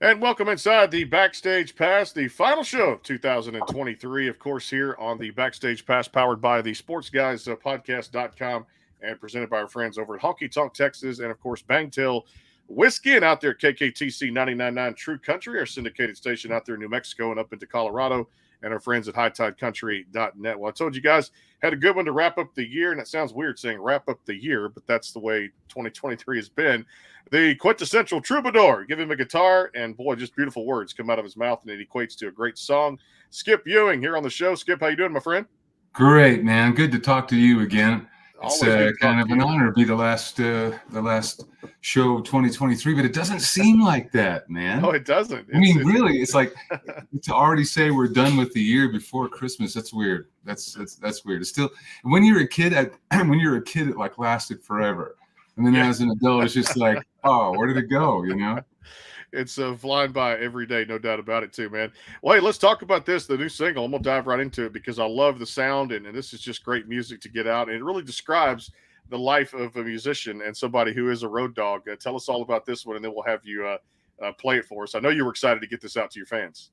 And welcome inside the Backstage Pass, the final show of 2023, of course, here on the Backstage Pass, powered by the Sports Guys Podcast.com and presented by our friends over at Honky Tonk Texas and, of course, Bangtail Whiskey and out there at KKTC 99.9 True Country, our syndicated station out there in New Mexico and up into Colorado, and our friends at HighTideCountry.net. Well, I told you guys, had a good one to wrap up the year, and it sounds weird saying wrap up the year, but that's the way 2023 has been. The quintessential troubadour. Give him a guitar, and boy, just beautiful words come out of his mouth, and it equates to a great song. Skip Ewing here on the show. Skip, how you doing, my friend? Great, man. Good to talk to you again. It's Always kind of an honor to be the last show of 2023, but it doesn't seem like that, man. No, it doesn't. Really, it's like to already say we're done with the year before Christmas. That's weird. That's weird. It's still when you're a kid, it like lasted forever, and then as an adult, it's just like, oh, where did it go? You know. It's flying by every day, no doubt about it, too, man. Well, hey, let's talk about this, the new single. I'm going to dive right into it because I love the sound, and this is just great music to get out. And it really describes the life of a musician and somebody who is a road dog. Tell us all about this one, and then we'll have you play it for us. I know you were excited to get this out to your fans.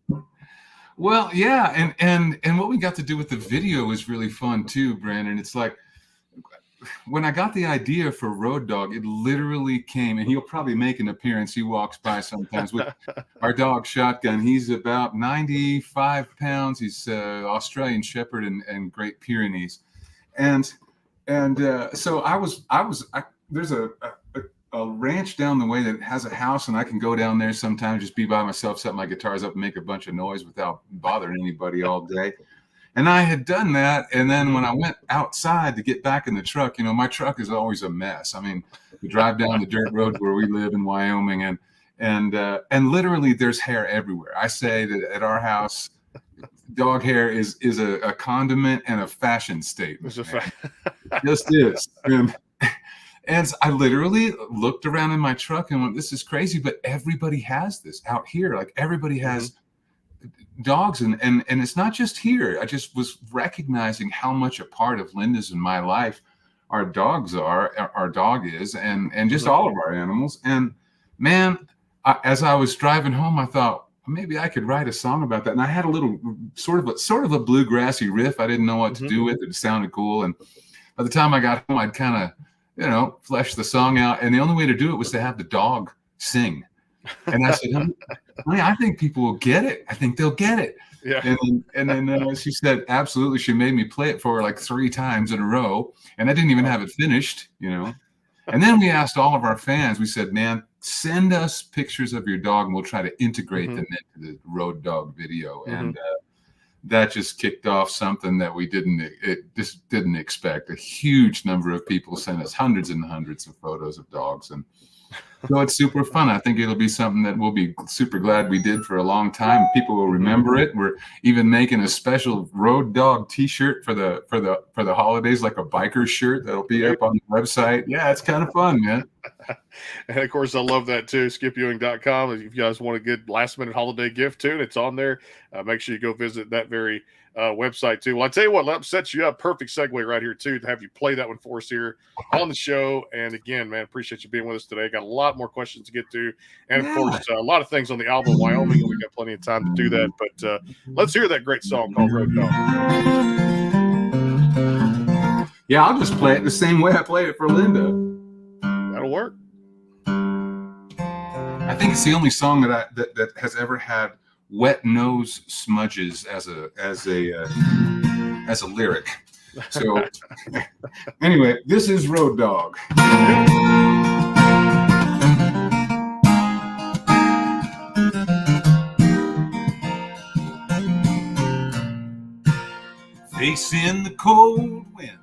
Well, yeah, and what we got to do with the video was really fun, too, Brandon. It's like, when I got the idea for Road Dog, it literally came, and he'll probably make an appearance. He walks by sometimes with our dog Shotgun. He's about 95 pounds. He's Australian Shepherd and Great Pyrenees. And so there's a ranch down the way that has a house, and I can go down there sometimes, just be by myself, set my guitars up and make a bunch of noise without bothering anybody all day. And I had done that, and then when I went outside to get back in the truck, my truck is always a mess. I mean, we drive down the dirt road where we live in Wyoming, and literally there's hair everywhere. I say that at our house, dog hair is a condiment and a fashion statement. Just is. And I literally looked around in my truck and went, "This is crazy," but everybody has this out here. Like everybody has. Dogs and it's not just here. I just was recognizing how much a part of Linda's and my life our dogs are, our dog is, and just all of our animals. And man, as I was driving home, I thought maybe I could write a song about that. And I had a little sort of a bluegrassy riff. I didn't know what to do with it. It sounded cool. And by the time I got home, I'd kind of flesh the song out. And the only way to do it was to have the dog sing. And I said, honey, I think people will get it. I think they'll get it. Yeah. And then she said, absolutely. She made me play it for her like 3 times in a row. And I didn't even have it finished, And then we asked all of our fans, we said, man, send us pictures of your dog and we'll try to integrate them into the Road Dog video. And that just kicked off something that we just didn't expect. A huge number of people sent us hundreds and hundreds of photos of dogs. And so it's super fun. I think it'll be something that we'll be super glad we did for a long time. People will remember it. We're even making a special Road Dog T-shirt for the holidays, like a biker shirt that'll be up on the website. Yeah, it's kind of fun, man. And of course, I love that too. SkipEwing.com. If you guys want a good last-minute holiday gift too, it's on there. Make sure you go visit that very website too. Well, I tell you what, that sets you up. Perfect segue right here too to have you play that one for us here on the show. And again, man, appreciate you being with us today. Got a lot more questions to get to, and of course, a lot of things on the album Wyoming, and we got plenty of time to do that. But let's hear that great song called Road Dog. Yeah, I'll just play it the same way I play it for Linda. That'll work. I think it's the only song that has ever had wet nose smudges as a lyric. So anyway, this is Road Dog. Facing the cold wind,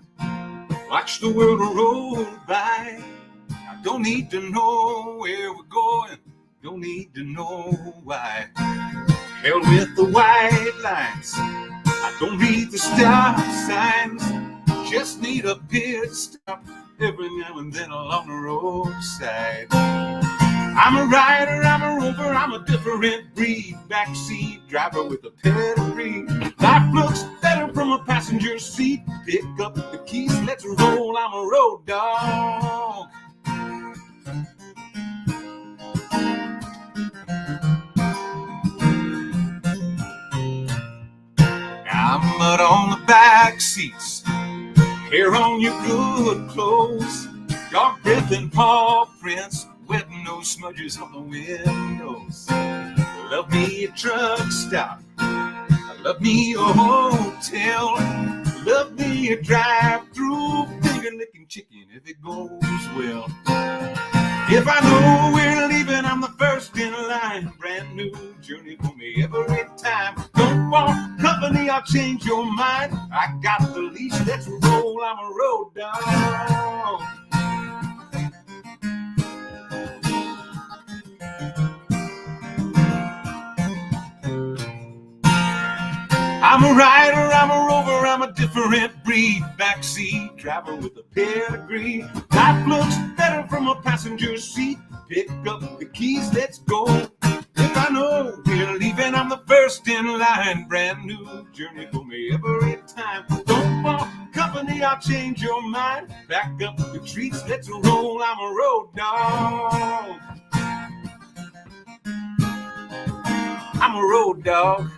watch the world roll by. I don't need to know where we're going, don't need to know why. Hell with the white lines, I don't need the stop signs. Just need a pit stop every now and then along the roadside. I'm a rider, I'm a rover, I'm a different breed. Backseat driver with a pedigree. Life looks better from a passenger seat. Pick up the keys, let's roll, I'm a road dog. seats, hair on your good clothes, dark breath and paw prints, wet nose smudges on the windows. Love me a truck stop, love me a hotel, love me a drive-through, finger-licking chicken if it goes well. If I know we're leaving, I'm the first in line. Brand new journey for me every time. Don't want company, I'll change your mind. I got the leash, let's roll, I'm a road dog. I'm a rider, I'm a rover, I'm a different breed. Backseat driver with a pedigree. Life looks better from a passenger seat. Pick up the keys, let's go. If I know we're leaving, I'm the first in line. Brand new journey for me every time. Don't want company, I'll change your mind. Back up the treats, let's roll, I'm a road dog. I'm a road dog.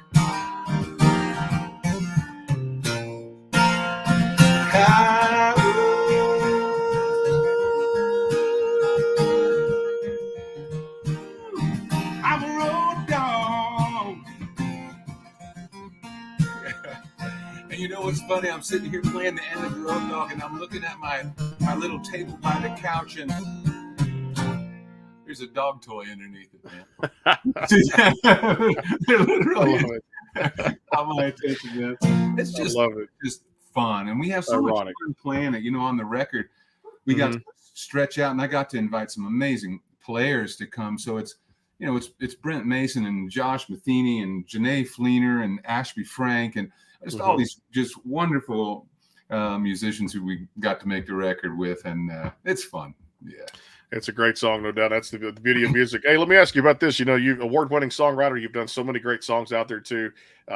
I'm a road dog. And you know what's funny? I'm sitting here playing the end of the road dog, and I'm looking at my little table by the couch, and there's a dog toy underneath it, man. They're literally got my attention, man. It's just, just fun, and we have so much fun playing it. You know, on the record, we got to stretch out, and I got to invite some amazing players to come. So it's, you know, it's Brent Mason and Josh Matheny and Janae Fleener and Ashby Frank and just all these just wonderful musicians who we got to make the record with, and it's fun. Yeah. It's a great song, no doubt. That's the beauty of music. Hey, let me ask you about this. You know, you're award-winning songwriter. You've done so many great songs out there too.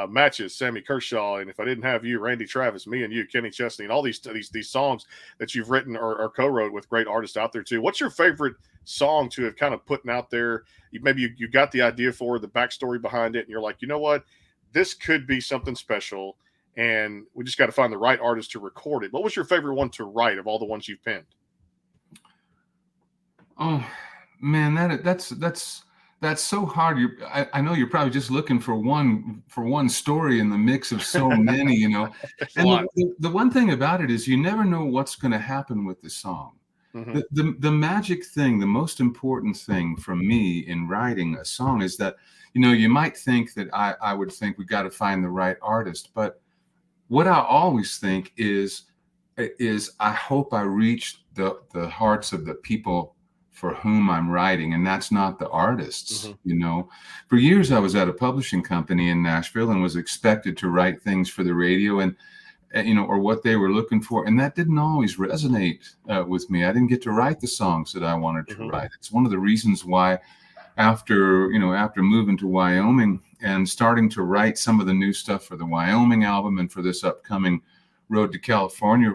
Matches, Sammy Kershaw, and if I didn't have you, Randy Travis, me and you, Kenny Chesney, and all these songs that you've written or co-wrote with great artists out there too. What's your favorite song to have kind of put out there? Maybe you got the idea for the backstory behind it, and you're like, you know what, this could be something special, and we just got to find the right artist to record it. What was your favorite one to write of all the ones you've penned? Oh man, that's so hard. I know you're probably just looking for one story in the mix of so many, you know. And the one thing about it is you never know what's going to happen with the song. The magic thing, the most important thing for me in writing a song is that, you know, you might think that I would think we got to find the right artist, but what I always think is I hope I reach the hearts of the people for whom I'm writing, and that's not the artists. You know, for years I was at a publishing company in Nashville and was expected to write things for the radio and you know, or what they were looking for, and that didn't always resonate with me. I didn't get to write the songs that I wanted to write. It's one of the reasons why after moving to Wyoming and starting to write some of the new stuff for the Wyoming album and for this upcoming Road to California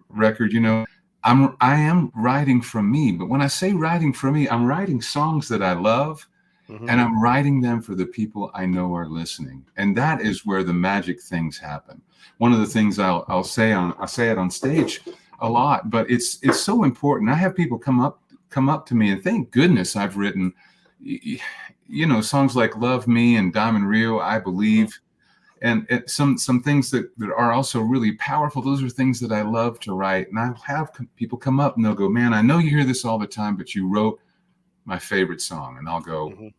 record, you know, I am writing from me. But when I say writing from me, I'm writing songs that I love, and I'm writing them for the people I know are listening. And that is where the magic things happen. One of the things I'll say it on stage a lot, but it's so important. I have people come up to me, and thank goodness I've written, you know, songs like Love Me and Diamond Rio, I Believe, and some things that are also really powerful. Those are things that I love to write. And I'll have people come up and they'll go, man, I know you hear this all the time, but you wrote my favorite song. And I'll go,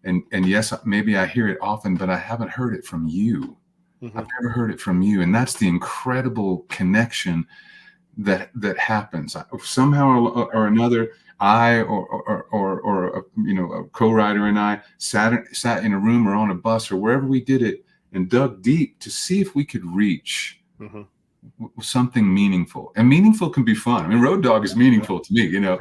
and yes, maybe I hear it often, but I haven't heard it from you. I've never heard it from you. And that's the incredible connection that happens. Somehow or another, I or you know, a co-writer and I sat in a room or on a bus or wherever we did it and dug deep to see if we could reach something meaningful. And meaningful can be fun. I mean, Road Dog is meaningful to me, you know,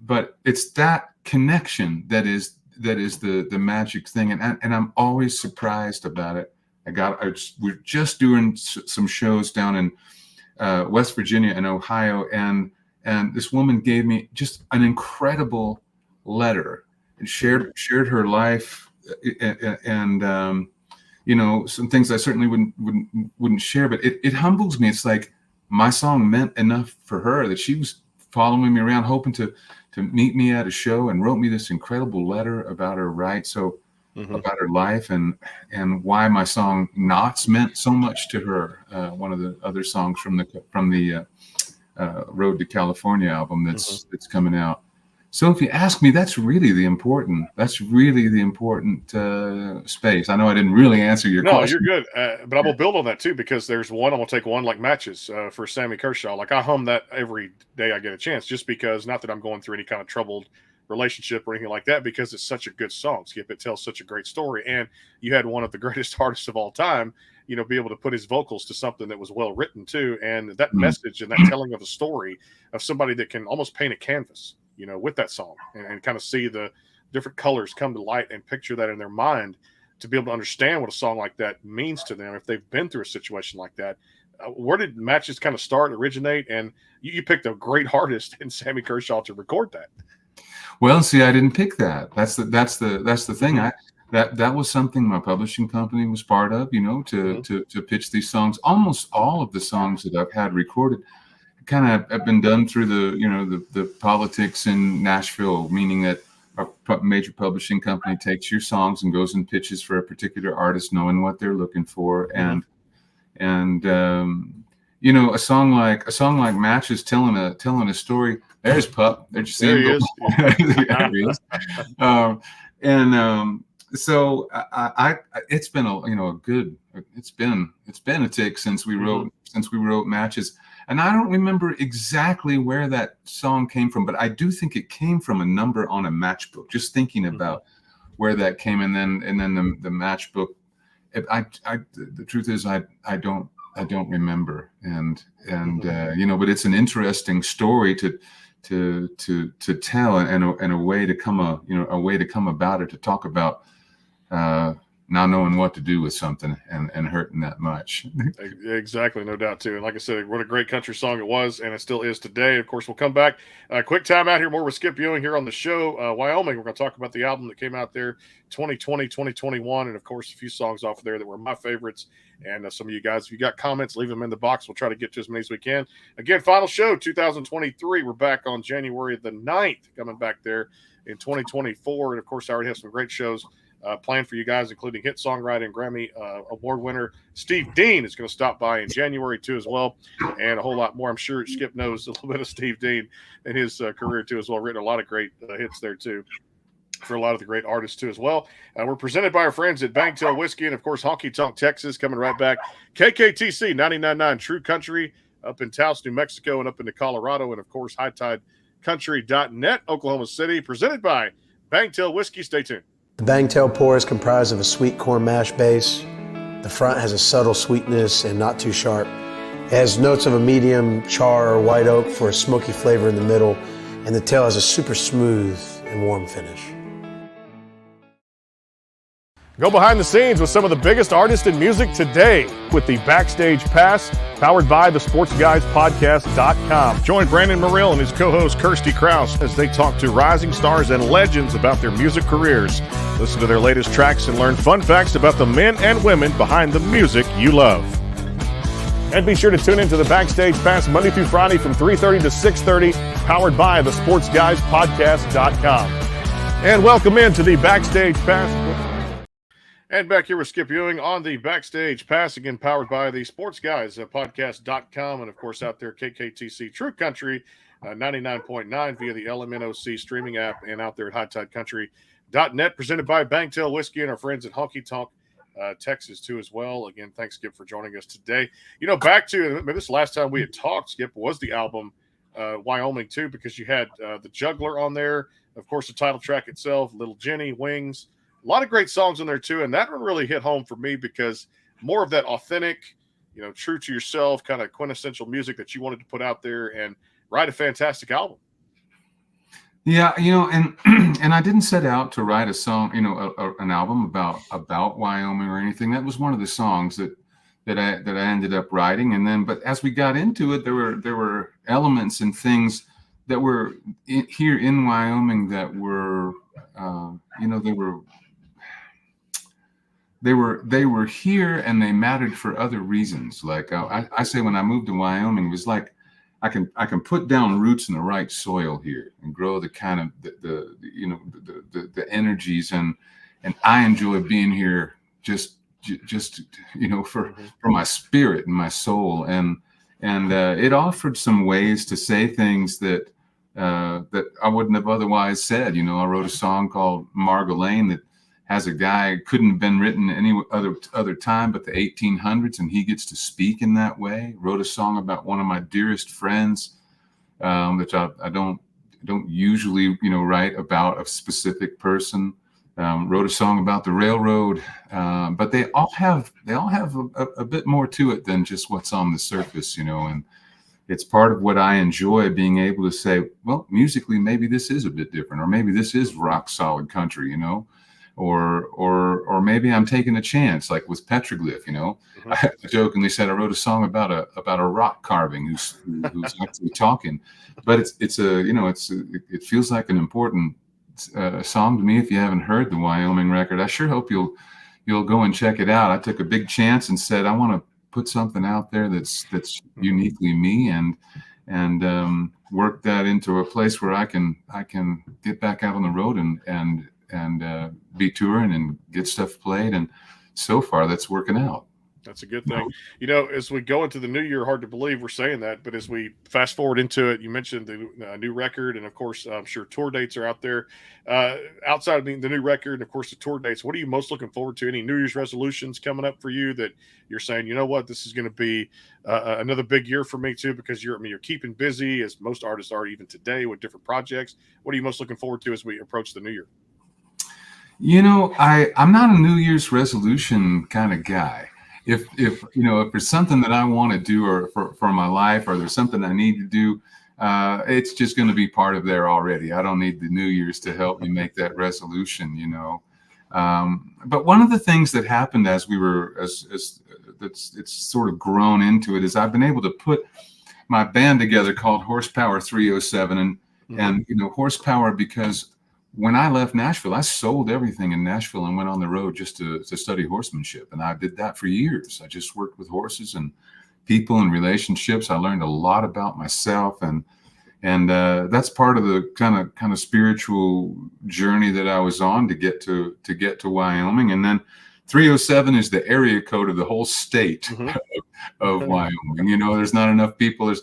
but it's that connection that is the magic thing. And I'm always surprised about it. We're just doing some shows down in West Virginia and Ohio, and this woman gave me just an incredible letter and shared her life, and some things I certainly wouldn't share, but it humbles me. It's like my song meant enough for her that she was following me around, hoping to meet me at a show, and wrote me this incredible letter about her about her life and why my song Knots meant so much to her. One of the other songs from the Road to California album that's coming out. So if you ask me, that's really the important space. I know I didn't really answer your question. No, you're good. But I'm going to build on that too, because there's one, I'm going to take one like Matches for Sammy Kershaw. Like I hum that every day I get a chance, just because, not that I'm going through any kind of troubled relationship or anything like that, because it's such a good song. Skip, it tells such a great story. And you had one of the greatest artists of all time, be able to put his vocals to something that was well written too. And that message and that telling of a story of somebody that can almost paint a canvas, with that song and kind of see the different colors come to light and picture that in their mind, to be able to understand what a song like that means to them if they've been through a situation like that. Where did Matches kind of originate? And you picked a great artist in Sammy Kershaw to record that. Well, see, I didn't pick that. That's the thing. That was something my publishing company was part of, to pitch these songs. Almost all of the songs that I've had recorded kind of have been done through the politics in Nashville, meaning that a major publishing company takes your songs and goes and pitches for a particular artist, knowing what they're looking for, and a song like Matches telling a story. There's Pup. There he is. There he is. So it's been a tick since we wrote Matches. And I don't remember exactly where that song came from, but I do think it came from a number on a matchbook. Just thinking about where that came, and then the matchbook. The truth is, I don't remember, and but it's an interesting story to tell, and a way to come about it, to talk about not knowing what to do with something and hurting that much. Exactly, no doubt too. And like I said, what a great country song it was, and it still is today. Of course, we'll come back. Quick time out here, more with Skip Ewing here on the show. Wyoming, we're going to talk about the album that came out there 2020, 2021, and of course, a few songs off of there that were my favorites. And some of you guys, if you got comments, leave them in the box. We'll try to get to as many as we can. Again, final show 2023. We're back on January the 9th, coming back there in 2024. And of course, I already have some great shows planned for you guys, including hit songwriting Grammy award winner Steve Dean is going to stop by in January too as well, and a whole lot more. I'm sure Skip knows a little bit of Steve Dean and his career too as well. Written a lot of great hits there too for a lot of the great artists too as well. We're presented by our friends at Bangtail Whiskey and of course Honky Tonk Texas, coming right back. KKTC 99.9 True Country up in Taos, New Mexico, and up into Colorado, and of course HighTideCountry.net, Oklahoma City, presented by Bangtail Whiskey. Stay tuned. The Bangtail pour is comprised of a sweet corn mash base. The front has a subtle sweetness and not too sharp. It has notes of a medium char or white oak for a smoky flavor in the middle, and the tail has a super smooth and warm finish. Go behind the scenes with some of the biggest artists in music today with the Backstage Pass, powered by the SportsGuysPodcast.com. Join Brandon Morrill and his co-host Kirsty Krause as they talk to rising stars and legends about their music careers. Listen to their latest tracks and learn fun facts about the men and women behind the music you love. And be sure to tune into the Backstage Pass Monday through Friday from 3:30 to 6:30, powered by the SportsGuysPodcast.com. And welcome into the Backstage Pass. And back here with Skip Ewing on the Backstage Pass, again powered by the Sports Guys Podcast.com, and of course out there KKTC True Country 99.9 via the LMNOC streaming app, and out there at HighTideCountry.net, presented by Bangtail Whiskey and our friends at Honky Tonk Texas too as well. Again, thanks Skip for joining us today. Back to this last time we had talked, Skip, was the album Wyoming too, because you had the Juggler on there, of course the title track itself, Little Jenny, Wings. A lot of great songs in there too, and that one really hit home for me because more of that authentic, true to yourself, kind of quintessential music that you wanted to put out there and write a fantastic album. Yeah, and and I didn't set out to write a song, an album about Wyoming or anything. That was one of the songs that I ended up writing, but as we got into it, there were elements and things that were here in Wyoming that were, they were here and they mattered for other reasons. Like I say, when I moved to Wyoming, it was like I can put down roots in the right soil here and grow the kind of the energies, and I enjoy being here just for my spirit and my soul, and it offered some ways to say things that that I wouldn't have otherwise said. I wrote a song called Margolane that has a guy, couldn't have been written any other time but the 1800s, and he gets to speak in that way. Wrote a song about one of my dearest friends, which I don't usually write about a specific person. Wrote a song about the railroad, but they all have a bit more to it than just what's on the surface, and it's part of what I enjoy, being able to say, well, musically, maybe this is a bit different, or maybe this is rock solid country, or maybe I'm taking a chance, like with Petroglyph. I jokingly said I wrote a song about a rock carving who's actually talking, but it feels like an important song to me. If you haven't heard the Wyoming record, I sure hope you'll go and check it out. I took a big chance and said I want to put something out there that's uniquely me, and work that into a place where I can get back out on the road and be touring and get stuff played, and so far that's working out. That's a good thing. As we go into the new year, hard to believe we're saying that, but as we fast forward into it, you mentioned the new record, and of course, I'm sure tour dates are out there. Outside of the new record, and of course, the tour dates, what are you most looking forward to? Any New Year's resolutions coming up for you that you're saying, this is going to be another big year for me too, because you're keeping busy, as most artists are even today, with different projects. What are you most looking forward to as we approach the new year? I'm not a New Year's resolution kind of guy. If there's something that I want to do, or for my life, or there's something I need to do, it's just going to be part of there already. I don't need the New Year's to help me make that resolution, But one of the things that happened as we were, it's sort of grown into it, is I've been able to put my band together called Horsepower 307, and horsepower because when I left Nashville, I sold everything in Nashville and went on the road just to study horsemanship. And I did that for years. I just worked with horses and people and relationships. I learned a lot about myself, and that's part of the kind of spiritual journey that I was on to get to Wyoming. And then 307 is the area code of the whole state of Wyoming. There's not enough people.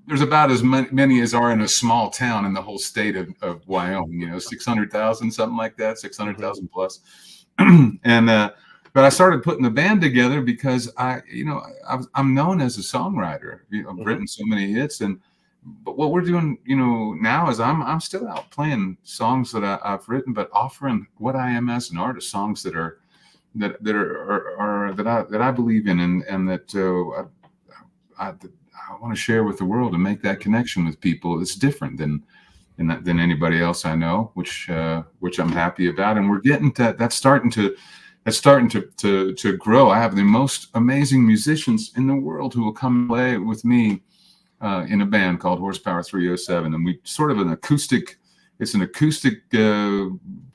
There's about as many as are in a small town in the whole state of Wyoming, 600,000, something like that, 600,000 plus. But I started putting the band together because I'm known as a songwriter. I've written so many hits, but what we're doing, now is I'm still out playing songs that I've written, but offering what I am as an artist, songs that I believe in, and that I want to share with the world and make that connection with people. It's different than anybody else I know, which I'm happy about. And we're getting to that's starting to grow. I have the most amazing musicians in the world who will come play with me in a band called Horsepower 307, and we sort of it's an acoustic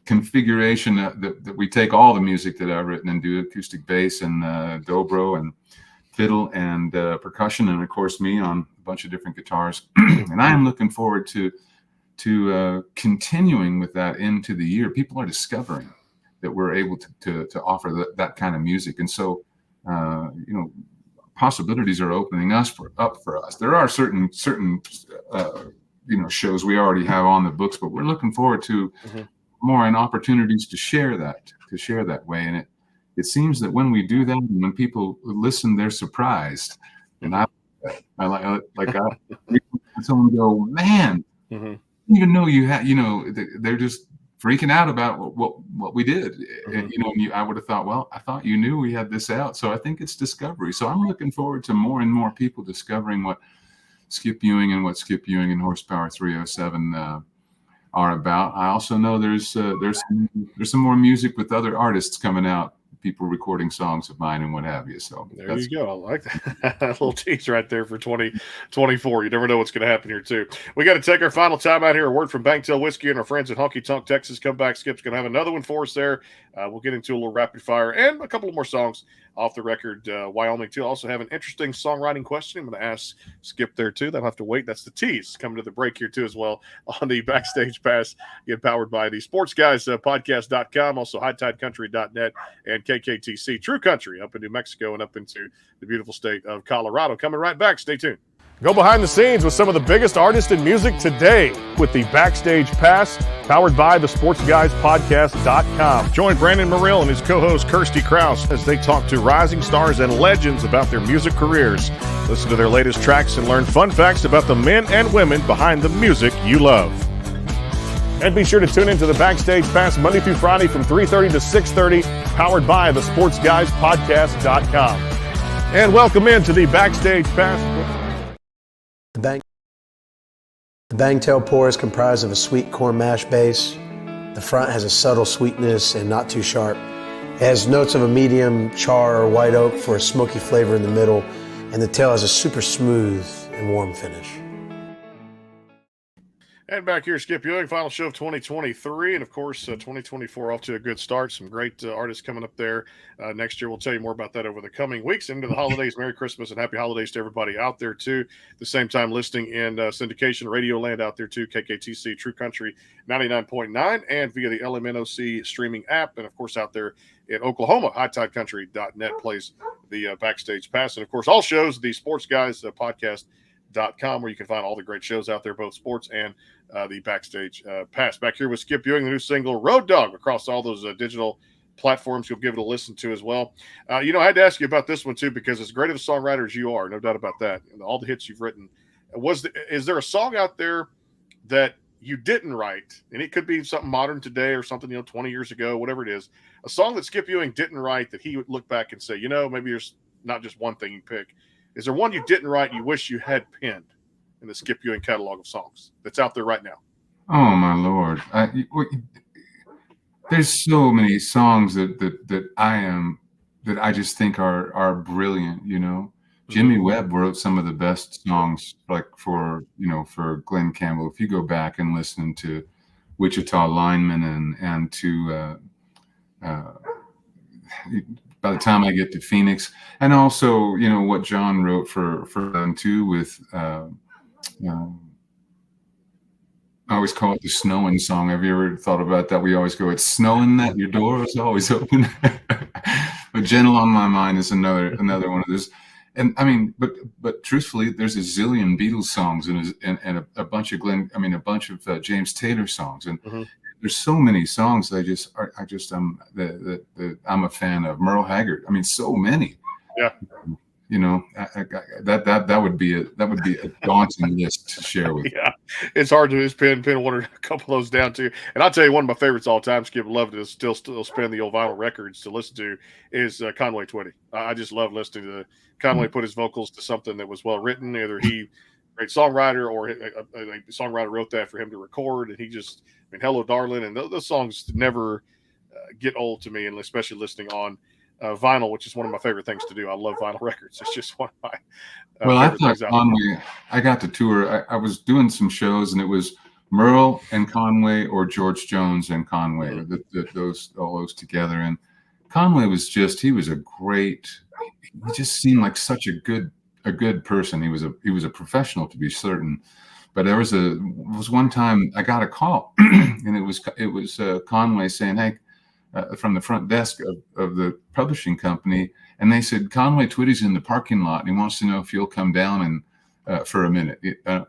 configuration that we take all the music that I've written and do acoustic bass and dobro and fiddle and percussion, and of course me on a bunch of different guitars. And I am looking forward to continuing with that into the year. People are discovering that we're able to offer that kind of music, and so possibilities are opening up for us. There are certain shows we already have on the books, but we're looking forward to more and opportunities to share that way. And it seems that when we do that, and when people listen, they're surprised. And I like someone go, man, even though you had, they're just freaking out about what we did. And, I would have thought, well, I thought you knew we had this out. So I think it's discovery. So I'm looking forward to more and more people discovering what Skip Ewing and Horsepower 307 are about. I also know there's some more music with other artists coming out people recording songs of mine and what have you. So there you go. I like that. Little tease right there for 2024. You never know what's going to happen here, too. We got to take our final time out here. A word from Bangtail Whiskey and our friends at Honky Tonk Texas. Come back. Skip's going to have another one for us there. We'll get into a little rapid fire and a couple of more songs off the record. Wyoming, too. Also have an interesting songwriting question. I'm going to ask Skip there, too. They'll have to wait. That's the tease coming to the break here, too, as well on the Backstage Pass. Get powered by the Sports Guys podcast.com, also hightidecountry.net and KKTC True Country up in New Mexico and up into the beautiful state of Colorado. Coming right back. Stay tuned. Go behind the scenes with some of the biggest artists in music today with the Backstage Pass, powered by the SportsGuysPodcast.com. Join Brandon Morrill and his co-host Kirsty Krause as they talk to rising stars and legends about their music careers. Listen to their latest tracks and learn fun facts about the men and women behind the music you love. And be sure to tune into the Backstage Pass Monday through Friday from 3:30 to 6:30, powered by the SportsGuysPodcast.com. And welcome into the Backstage Pass. The Bangtail pour is comprised of a sweet corn mash base. The front has a subtle sweetness and not too sharp. It has notes of a medium char or white oak for a smoky flavor in the middle, and the tail has a super smooth and warm finish. And back here, Skip Ewing, final show of 2023. And, of course, 2024 off to a good start. Some great artists coming up there next year. We'll tell you more about that over the coming weeks. Into the holidays, Merry Christmas and Happy Holidays to everybody out there, too. At the same time, listening in syndication, radio land out there, too. KKTC, True Country 99.9, and via the LMNOC streaming app. And, of course, out there in Oklahoma, hightidecountry.net plays the Backstage Pass. And, of course, all shows, the Sports Guys podcast.com, where you can find all the great shows out there, both sports and the Backstage Pass. Back here with Skip Ewing, the new single Road Dog, across all those digital platforms. You'll give it a listen to as well. I had to ask you about this one too, because as great of a songwriter as you are, no doubt about that, and all the hits you've written, is there a song out there that you didn't write, and it could be something modern today or something 20 years ago, whatever it is, a song that Skip Ewing didn't write that he would look back and say, maybe there's not just one thing you pick. Is there one you didn't write you wish you had penned in the Skip Ewing catalog of songs that's out there right now? Oh my Lord! There's so many songs that I just think are brilliant. Jimmy Webb wrote some of the best songs, like for Glenn Campbell. If you go back and listen to Wichita Lineman and to by the time I get to Phoenix, and also what John wrote for them too with. I always call it the snowing song. Have you ever thought about that? We always go, it's snowing that your door is always open. But Gentle on My Mind is another one of those. And I mean, but truthfully, there's a zillion Beatles songs and a bunch of James Taylor songs. And there's so many songs I'm a fan of. Merle Haggard. I mean, so many. Yeah. That would be a daunting list to share with. Yeah, it's hard to just pin one or a couple of those down too. And I'll tell you, one of my favorites all time, Skip, love to still spin the old vinyl records to listen to, is Conway Twitty. I just love listening to Conway put his vocals to something that was well written. Either he, great songwriter, or a songwriter wrote that for him to record, and he just, Hello Darling, and those songs never get old to me, and especially listening on vinyl, which is one of my favorite things to do. I love vinyl records. It's just one of my favorite things out there. I got to tour. I was doing some shows, and it was Merle and Conway, or George Jones and Conway, all those together. And Conway was he just seemed like such a good person. He was a professional, to be certain. But there was one time I got a call, and it was Conway saying, "Hey," from the front desk of the publishing company, and they said, "Conway Twitty's in the parking lot, and he wants to know if you'll come down and for a minute."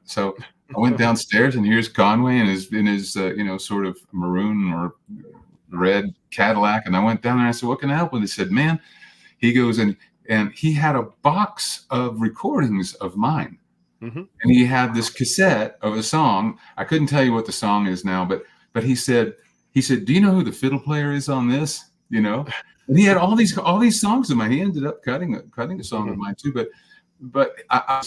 So I went downstairs, and here's Conway in his sort of maroon or red Cadillac, and I went down there and I said, "What can I help with?" He said, "Man," he goes, and he had a box of recordings of mine, and he had this cassette of a song. I couldn't tell you what the song is now, but he said, "Do you know who the fiddle player is on this?" And he had all these songs of mine. He ended up cutting a song of mine too. But I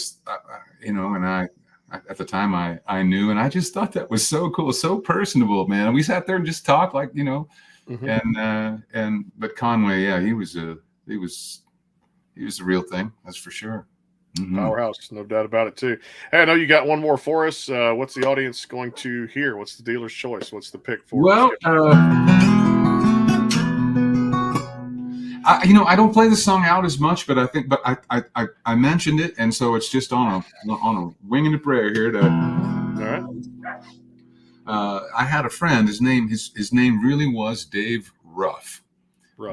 at the time I knew, and I just thought that was so cool, so personable, man. And we sat there and just talked like But Conway, yeah, he was the real thing. That's for sure. Mm-hmm. Powerhouse, no doubt about it too. Hey, I know you got one more for us. What's the audience going to hear? What's the dealer's choice? What's the pick for? Well, I don't play the song out as much, but I mentioned it, and so it's just on a wing and a prayer here. All right. I had a friend. His name really was Dave Ruff.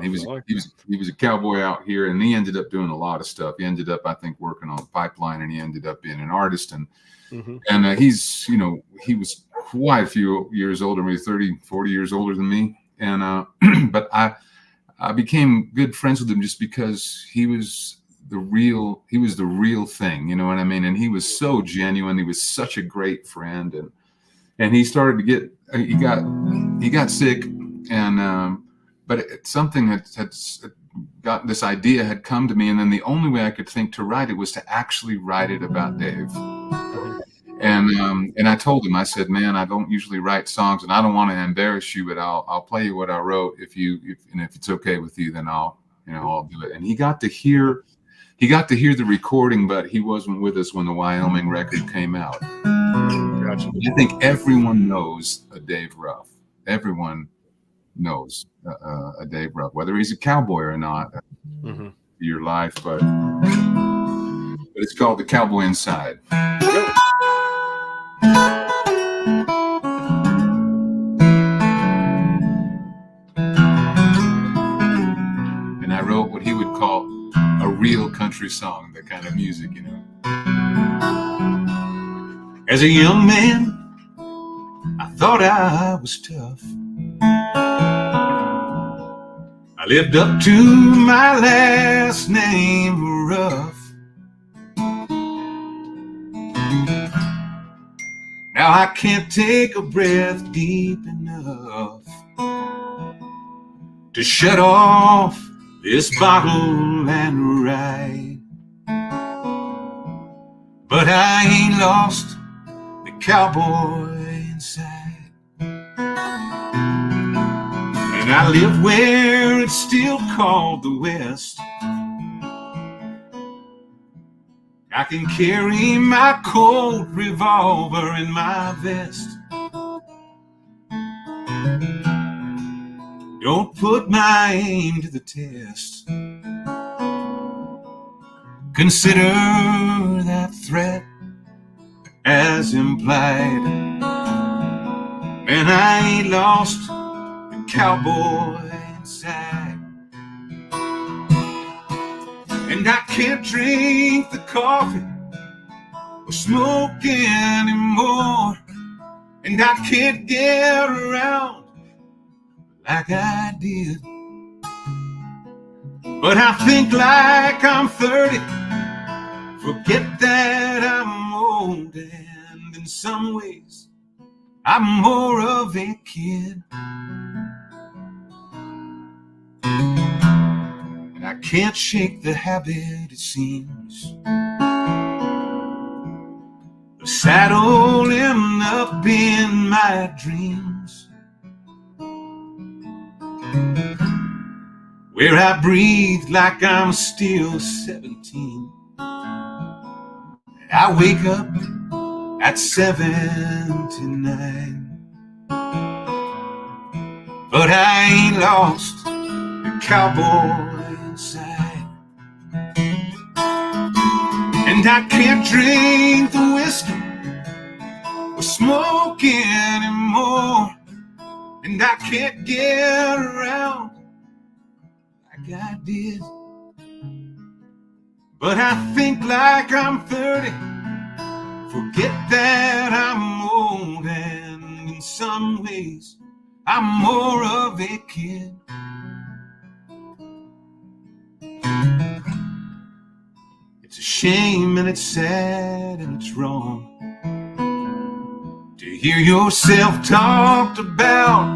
He was a cowboy out here, and he ended up doing a lot of stuff. He ended up, I think, working on Pipeline, and he ended up being an artist. And he was quite a few years older, maybe 30, 40 years older than me. And but I became good friends with him just because he was the real thing. You know what I mean? And he was so genuine. He was such a great friend, and he started to get he got sick, and but something had got this idea had come to me, and then the only way I could think to write it was to actually write it about Dave. And I told him, I said, man, I don't usually write songs, and I don't want to embarrass you, but I'll play you what I wrote if it's okay with you, then I'll do it. And he got to hear the recording, but he wasn't with us when the Wyoming record came out. Gotcha. I think everyone knows a Dave Ruff. Everyone knows a Dave Ruff, whether he's a cowboy or not, your life, but it's called The Cowboy Inside. And I wrote what he would call a real country song, the kind of music, As a young man, I thought I was tough. I lived up to my last name, Ruff. Now I can't take a breath deep enough to shut off this bottle and ride. But I ain't lost the cowboy inside. And I live where it's still called the West. I can carry my Colt revolver in my vest. Don't put my aim to the test. Consider that threat as implied. And I ain't lost the cowboy inside. And I can't drink the coffee or smoke anymore. And I can't get around like I did. But I think like I'm 30. Forget that I'm old, and in some ways I'm more of a kid. And I can't shake the habit, it seems, of saddling up in my dreams, where I breathe like I'm still 17. And I wake up at 79. But I ain't lost the cowboy inside. And I can't drink the whiskey or smoke anymore. And I can't get around like I did. But I think like I'm 30. Forget that I'm old, and in some ways I'm more of a kid. It's a shame and it's sad and it's wrong to hear yourself talked about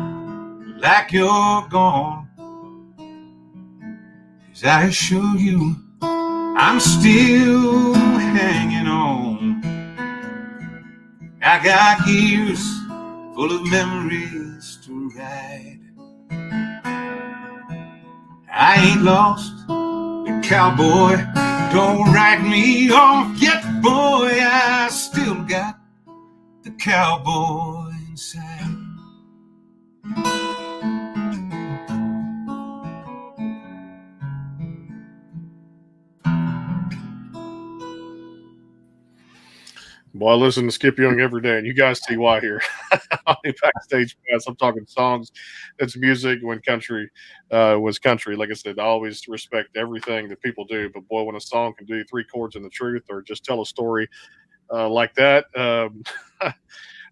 like you're gone. 'Cause I assure you I'm still hanging on. I got years full of memories to ride. I ain't lost. The cowboy don't write me off yet, boy. I still got the cowboy inside. Boy, I listen to Skip Ewing every day, and you guys see why here. On the Backstage Pass, I'm talking songs. It's music. When country was country, like I said, I always respect everything that people do. But boy, when a song can do three chords and the truth, or just tell a story like that,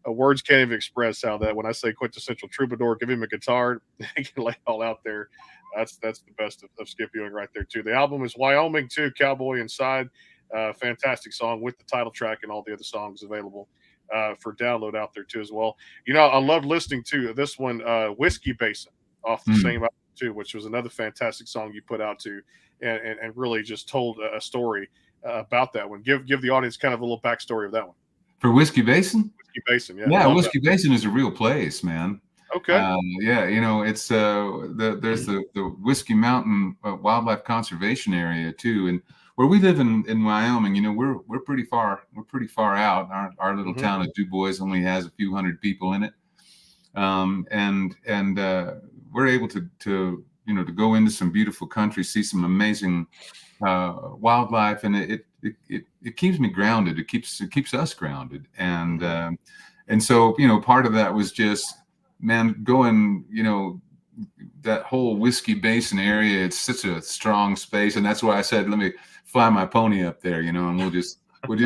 words can't even express how that. When I say quintessential troubadour, give him a guitar, he can lay it all out there. That's the best of Skip Ewing right there too. The album is Wyoming too, Cowboy Inside. Fantastic song with the title track and all the other songs available for download out there too as well. You know, I love listening to this one, Whiskey Basin, off the same album too, which was another fantastic song you put out too, and really just told a story about that one. Give the audience kind of a little backstory of that one. For Whiskey Basin? Whiskey Basin, yeah. Yeah, Whiskey Basin is a real place, man. Okay. Yeah, you know, it's there's the Whiskey Mountain Wildlife Conservation Area too, and where we live in Wyoming, you know, we're pretty far out. Our little town of DuBois only has a few hundred people in it, and we're able to you know, to go into some beautiful country, see some amazing wildlife, and it keeps me grounded. It keeps us grounded, and so, you know, part of that was just, man, going, you know, that whole Whiskey Basin area. It's such a strong space, and that's why I said, let me fly my pony up there, you know, and we'll just when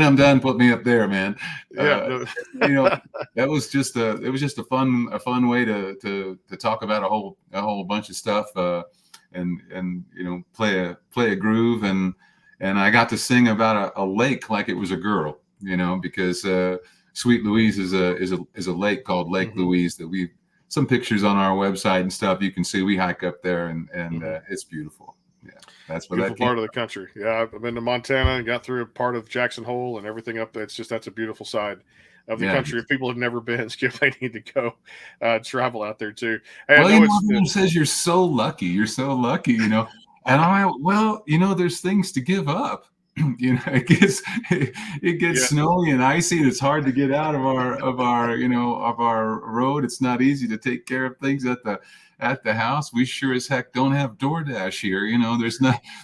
I'm done, put me up there, man. Yeah. You know, it was just a fun way to talk about a whole bunch of stuff, and you know, play a groove, and I got to sing about a lake like it was a girl, you know, because Sweet Louise is a lake called Lake Louise that we some pictures on our website and stuff. You can see we hike up there, and it's beautiful. Yeah, that's where beautiful part of the country. Yeah, I've been to Montana and got through a part of Jackson Hole and everything up there. It's just, that's a beautiful side of the country. If people have never been, Skip, they need to go travel out there too. Hey, well, you know, everyone says you're so lucky. You're so lucky, you know. And I'm like, well, you know, there's things to give up. You know, it gets snowy and icy, and it's hard to get out of our road. It's not easy to take care of things at the house. We sure as heck don't have DoorDash here. You know,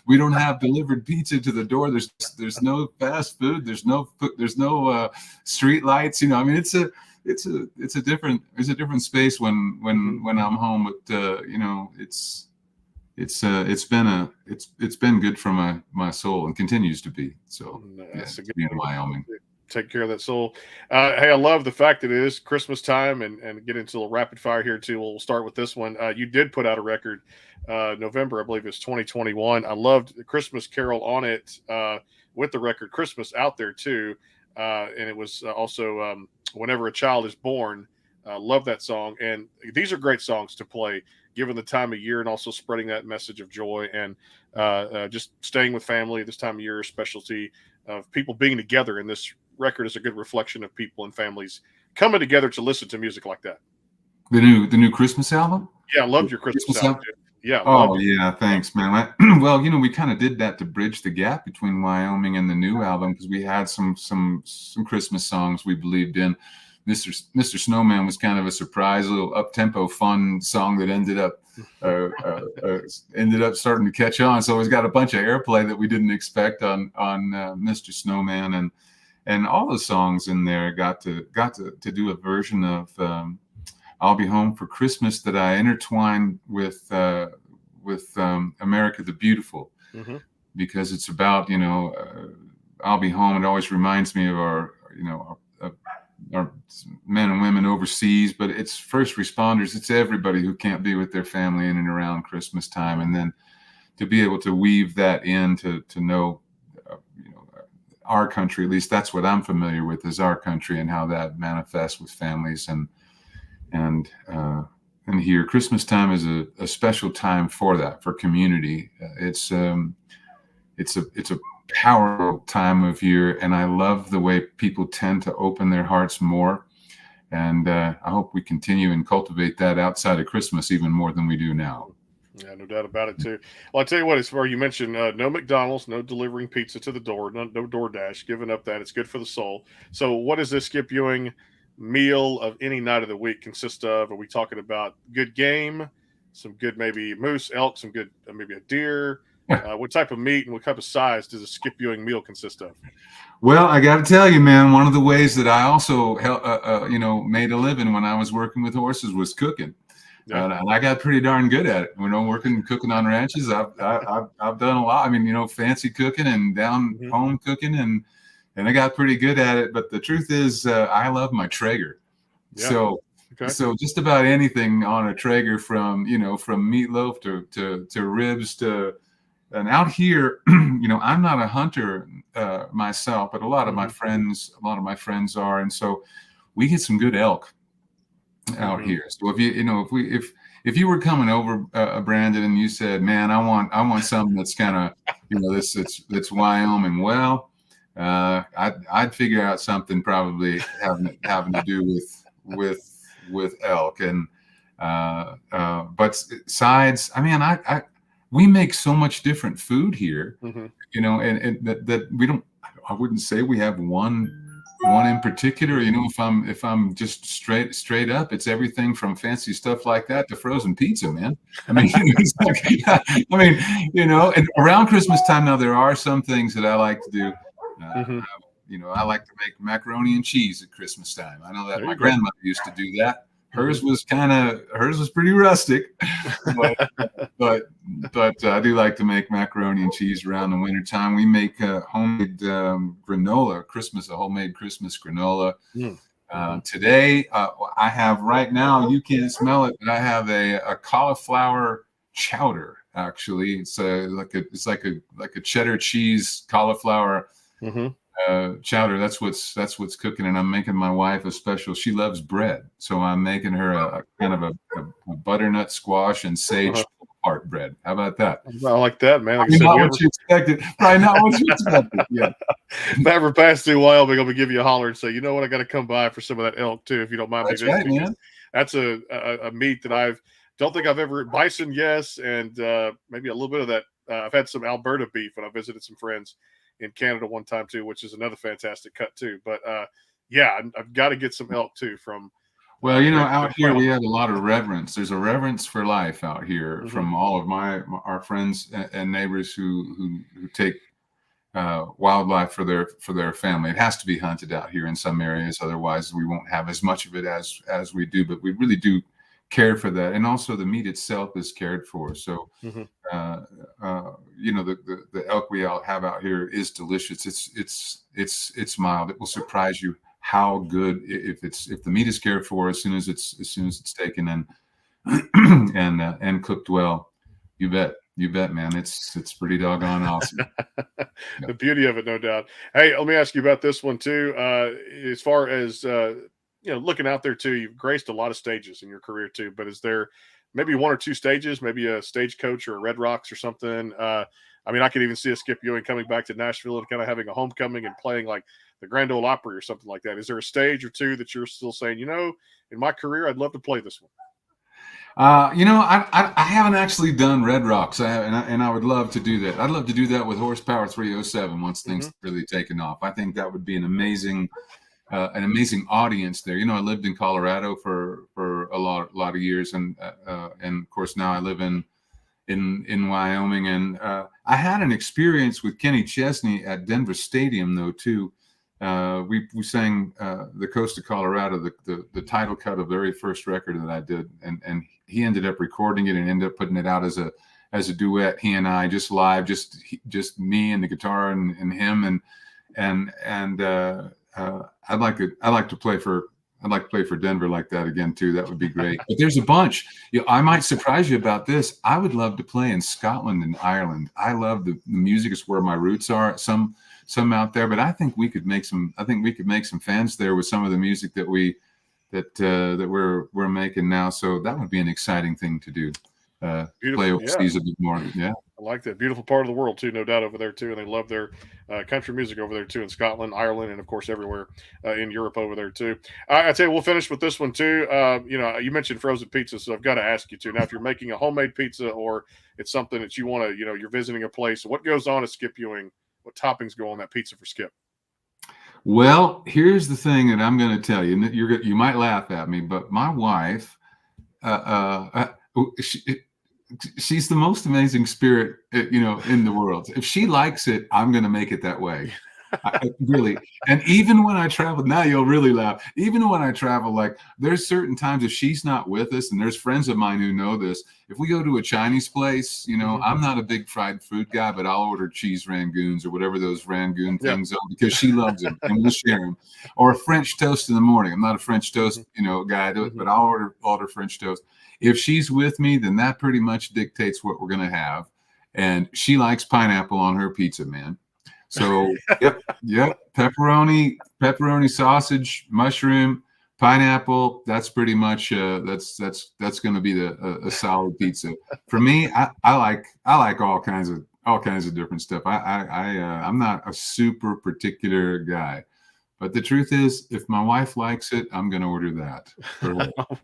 we don't have delivered pizza to the door. There's no fast food. There's no street lights. You know, I mean, it's a different space when I'm home. But you know, it's been good for my soul, and continues to be. So that's a good in Wyoming. Take care of that soul. Hey, I love the fact that it is Christmas time, and get into a little rapid fire here too. We'll start with this one. You did put out a record November, I believe it's 2021. I loved the Christmas Carol on it with the record Christmas out there too, and it was also Whenever a Child is Born. Love that song, and these are great songs to play given the time of year, and also spreading that message of joy and just staying with family this time of year, specialty of people being together. And this record is a good reflection of people and families coming together to listen to music like that. The new Christmas album? Yeah, I loved your Christmas album. Yeah. Oh yeah, thanks, man. Well, you know, we kind of did that to bridge the gap between Wyoming and the new album, because we had some Christmas songs we believed in. Mr. Snowman was kind of a surprise, little up-tempo fun song that ended up starting to catch on. So it's got a bunch of airplay that we didn't expect on Mr. Snowman, and all the songs in there got to do a version of I'll Be Home for Christmas that I intertwined with America the Beautiful, because it's about, you know, I'll be home. It always reminds me of our men and women overseas, but it's first responders. It's everybody who can't be with their family in and around Christmas time. And then to be able to weave that in to know, you know, our country, at least that's what I'm familiar with, is our country and how that manifests with families. And here, Christmas time is a special time for that, for community. It's a powerful time of year, and I love the way people tend to open their hearts more And I hope we continue and cultivate that outside of Christmas even more than we do now. Yeah, no doubt about it too. Well, I tell you what, as far you mentioned, no McDonald's, no delivering pizza to the door, no DoorDash, giving up that. It's good for the soul. So, what does this Skip Ewing meal of any night of the week consist of? Are we talking about good game, some good maybe moose, elk, some good maybe a deer? What type of meat and what type of size does a Skip Ewing meal consist of? Well, I got to tell you, man, one of the ways that I also made a living when I was working with horses was cooking. Yeah. And I got pretty darn good at it. Working and cooking on ranches, I've done a lot. I mean, fancy cooking and down home cooking, and I got pretty good at it. But the truth is, I love my Traeger. Yeah. So just about anything on a Traeger, from meatloaf to ribs and out here, I'm not a hunter myself, but a lot of my friends are, and so we get some good elk out here. So if you were coming over, Brandon, and you said, man, I want something that's kind of, that's Wyoming. Well, I'd figure out something probably having to do with elk and, but sides, I mean, we make so much different food here, and that we don't, I wouldn't say we have one in particular. If I'm just straight up, it's everything from fancy stuff like that to frozen pizza, man. I mean, and around Christmas time now, there are some things that I like to do. I like to make macaroni and cheese at Christmas time. I know that my grandmother used to do that. Hers was pretty rustic, but I do like to make macaroni and cheese around the wintertime. We make homemade granola, a homemade Christmas granola. Today, I have right now, you can't smell it, but I have a cauliflower chowder. Actually, it's like a cheddar cheese cauliflower. Chowder. That's what's cooking, and I'm making my wife a special. She loves bread, so I'm making her a kind of a butternut squash and sage heart bread. How about that? I like that, man. Like not what you expected. Probably not what you expected. Yeah. If I ever pass through Wyoming, I'm gonna give you a holler and say, you know what, I got to come by for some of that elk too, if you don't mind. That's right, man. That's a meat that don't think I've ever bison, yes, and maybe a little bit of that. I've had some Alberta beef when I visited some friends in Canada one time too, which is another fantastic cut too. But yeah, I've got to get some elk too from. Well, out here we have a lot of reverence. There's a reverence for life out here from all of our friends and neighbors who take wildlife for their family. It has to be hunted out here in some areas, otherwise we won't have as much of it as we do. But we really do care for that, and also the meat itself is cared for. So the elk we have out here is delicious. It's mild. It will surprise you how good, if the meat is cared for as soon as it's taken and cooked well. You bet, man. It's pretty doggone awesome. The beauty of it, no doubt. Hey, let me ask you about this one too. As far as looking out there too, you've graced a lot of stages in your career too, but is there maybe one or two stages, maybe a Stagecoach or a Red Rocks or something? I mean, I could even see a Skip Ewing coming back to Nashville and kind of having a homecoming and playing like the Grand Ole Opry or something like that. Is there a stage or two that you're still saying, in my career, I'd love to play this one? I haven't actually done Red Rocks, and I would love to do that. I'd love to do that with Horsepower 307 once things really taken off. I think that would be an amazing audience there. I lived in Colorado for a lot of years, and of course now I live in Wyoming, and I had an experience with Kenny Chesney at Denver Stadium though too. We sang the Coast of Colorado, the title cut of the very first record that I did, and he ended up recording it and ended up putting it out as a duet. He and I just live, just me and the guitar and him, and I'd like to play for Denver like that again too. That would be great. But there's a bunch. I might surprise you about this. I would love to play in Scotland and Ireland. I love the music. Is where my roots are. Some out there, but I think we could make some fans there with some of the music that we're making now. So that would be an exciting thing to do. Play overseas a bit more. Yeah. I like that. Beautiful part of the world too, no doubt, over there too, and they love their country music over there too, in Scotland, Ireland, and of course everywhere in Europe over there too. I tell you, we'll finish with this one too. You mentioned frozen pizza, so I've got to ask you too. Now, if you're making a homemade pizza or it's something that you want to, you're visiting a place, what goes on at Skip Ewing? What toppings go on that pizza for Skip? Well, here's the thing that I'm going to tell you, and you might laugh at me, but my wife, she's the most amazing spirit, in the world. If she likes it, I'm going to make it that way. Really. And even when I travel, now you'll really laugh. Even when I travel, like there's certain times if she's not with us, and there's friends of mine who know this, if we go to a Chinese place, I'm not a big fried food guy, but I'll order cheese rangoons or whatever those rangoon things are, because she loves them and we'll share them. Or a French toast in the morning. I'm not a French toast, guy, but I'll order French toast. If she's with me, then that pretty much dictates what we're going to have. And she likes pineapple on her pizza, man. So yep, pepperoni, sausage, mushroom, pineapple. That's pretty much that's going to be a solid pizza for me. I like all kinds of different stuff. I'm not a super particular guy, but the truth is, if my wife likes it, I'm going to order that.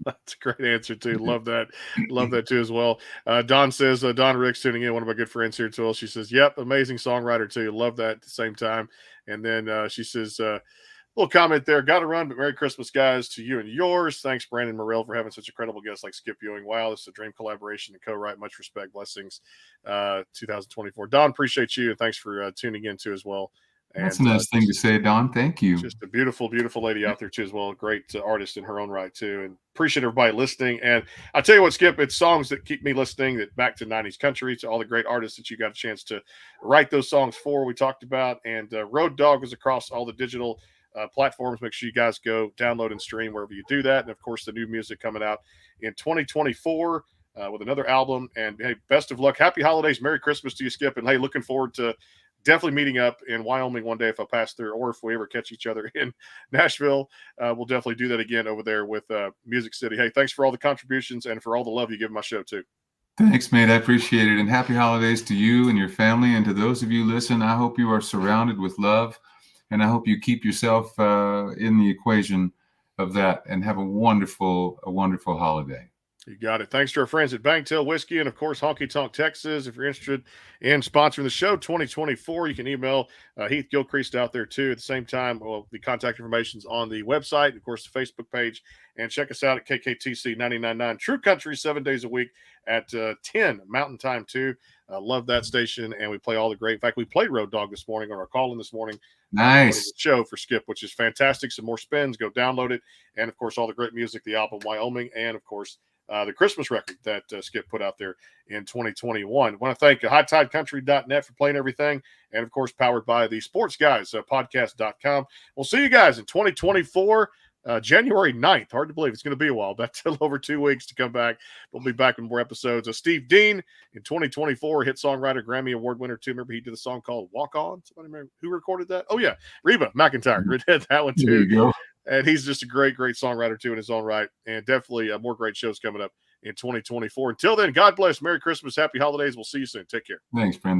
That's a great answer too. Love that. Love that too as well. Don says, Don Rick's tuning in, one of my good friends here too. She says, yep, amazing songwriter too. Love that at the same time. And then she says, little comment there, got to run, but Merry Christmas, guys, to you and yours. Thanks, Brandon Morrell, for having such a credible guest like Skip Ewing. Wow, this is a dream collaboration to co-write. Much respect, blessings, 2024. Don, appreciate you, and thanks for tuning in too as well. That's a nice thing to say, Don. Thank you. Just a beautiful, beautiful lady out there too as well. A great artist in her own right too, and appreciate everybody listening. And I tell you what, Skip, it's songs that keep me listening. That back to '90s country, to all the great artists that you got a chance to write those songs for. We talked about, and Road Dogg is across all the digital platforms. Make sure you guys go download and stream wherever you do that. And of course, the new music coming out in 2024 with another album. And hey, best of luck, happy holidays, Merry Christmas to you, Skip. And hey, looking forward to definitely meeting up in Wyoming one day if I pass through, or if we ever catch each other in Nashville. We'll definitely do that again over there with Music City. Hey, thanks for all the contributions and for all the love you give my show too. Thanks, mate. I appreciate it. And happy holidays to you and your family. And to those of you listen, I hope you are surrounded with love. And I hope you keep yourself in the equation of that and have a wonderful holiday. You got it. Thanks to our friends at Bangtail Whiskey and, of course, Honky Tonk Texas. If you're interested in sponsoring the show 2024, you can email Heath Gilchrist out there, too. At the same time, well, the contact information is on the website, of course, the Facebook page. And check us out at KKTC 99.9 True Country 7 days a week at 10 Mountain Time, too. Love that station, and we play all the great. In fact, we played Road Dogg this morning on our call-in this morning. Nice show for Skip, which is fantastic. Some more spins. Go download it. And, of course, all the great music, the album Wyoming, and, of course, the Christmas record that Skip put out there in 2021. I want to thank HighTideCountry.net for playing everything. And, of course, powered by the Sports Guys podcast.com. We'll see you guys in 2024, January 9th. Hard to believe it's going to be a while. That's a little over 2 weeks to come back. We'll be back with more episodes of Steve Dean in 2024, hit songwriter, Grammy Award winner, too. Remember, he did a song called Walk On. Somebody remember who recorded that? Oh, yeah. Reba McEntire did that one, too. There you go. And he's just a great, great songwriter, too, in his own right. And definitely more great shows coming up in 2024. Until then, God bless. Merry Christmas. Happy holidays. We'll see you soon. Take care. Thanks, Brendan.